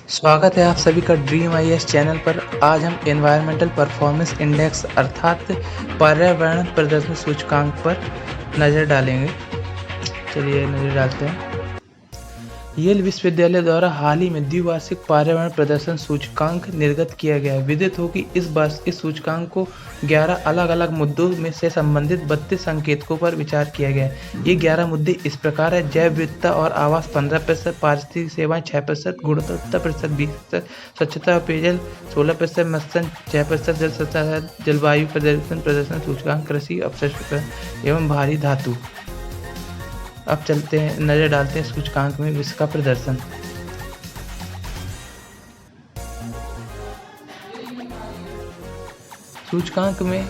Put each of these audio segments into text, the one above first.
स्वागत है आप सभी का ड्रीम आईएएस चैनल पर। आज हम एनवायरमेंटल परफॉर्मेंस इंडेक्स अर्थात पर्यावरण प्रदर्शन सूचकांक पर नज़र डालेंगे। चलिए नज़र डालते हैं। येल विश्वविद्यालय द्वारा हाल ही में द्विवार्षिक पर्यावरण प्रदर्शन सूचकांक निर्गत किया गया है। विदित हो कि इस बार इस सूचकांक को 11 अलग अलग मुद्दों में से संबंधित 32 संकेतकों पर विचार किया गया है। ये 11 मुद्दे इस प्रकार है: जैव विविधता और आवास 15%, पारिस्थितिक सेवाएं 6%, गुणवत्ता प्रतिशत 20%, स्वच्छता और पेयजल 16%, मत्स्य 6%, जल संसाधन जलवायु प्रदर्शन सूचकांक कृषि अपशिष्ट एवं भारी धातु। अब चलते हैं, नज़र डालते हैं सूचकांक में विश्व का प्रदर्शन।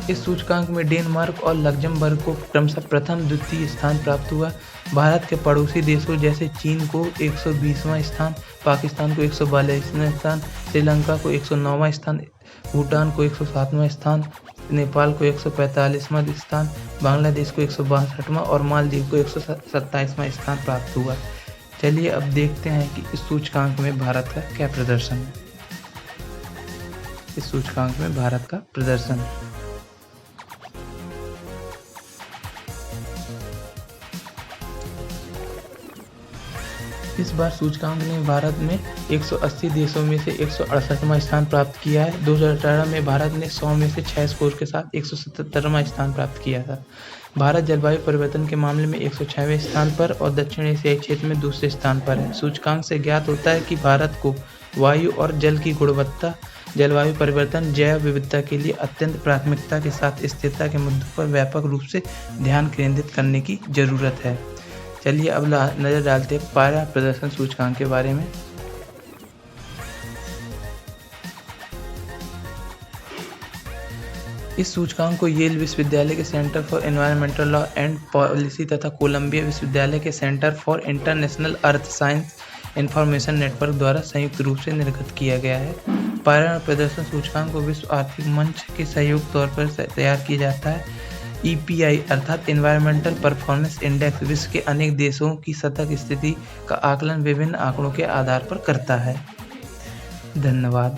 इस सूचकांक में डेनमार्क और लक्जमबर्ग को क्रमशः प्रथम द्वितीय स्थान प्राप्त हुआ। भारत के पड़ोसी देशों जैसे चीन को 120वां स्थान, पाकिस्तान को 142वां स्थान, श्रीलंका को 109वां स्थान, भूटान को 107वां स्थान, नेपाल को 145वां स्थान, बांग्लादेश को 162वां और मालदीव को 127वां स्थान प्राप्त हुआ। चलिए अब देखते हैं कि इस सूचकांक में भारत का क्या प्रदर्शन है। इस सूचकांक में भारत का प्रदर्शन इस बार सूचकांक ने भारत में 180 देशों में से 168वां स्थान प्राप्त किया है। 2018 में भारत ने 100 में से 6 स्कोर के साथ 177वां स्थान प्राप्त किया था। भारत जलवायु परिवर्तन के मामले में 106वें स्थान पर और दक्षिण एशियाई क्षेत्र में दूसरे स्थान पर है। सूचकांक से ज्ञात होता है कि भारत को वायु और जल की गुणवत्ता, जलवायु परिवर्तन, जैव विविधता के लिए अत्यंत प्राथमिकता के साथ स्थिरता के मुद्दों पर व्यापक रूप से ध्यान केंद्रित करने की जरूरत है। चलिए अब नज़र डालते हैं पारा प्रदर्शन सूचकांक के बारे में। इस सूचकांक को येल विश्वविद्यालय के centre for environmental law and policy तथा कोलंबिया विश्वविद्यालय के centre for international earth science information network द्वारा संयुक्त रूप से निर्गत किया गया है। पर्यावरण प्रदर्शन सूचकांक को विश्व आर्थिक मंच के सहयोग तौर पर तैयार किया जाता है। EPI अर्थात एनवायरमेंटल परफॉर्मेंस इंडेक्स विश्व के अनेक देशों की सतत स्थिति का आकलन विभिन्न आंकड़ों के आधार पर करता है। धन्यवाद।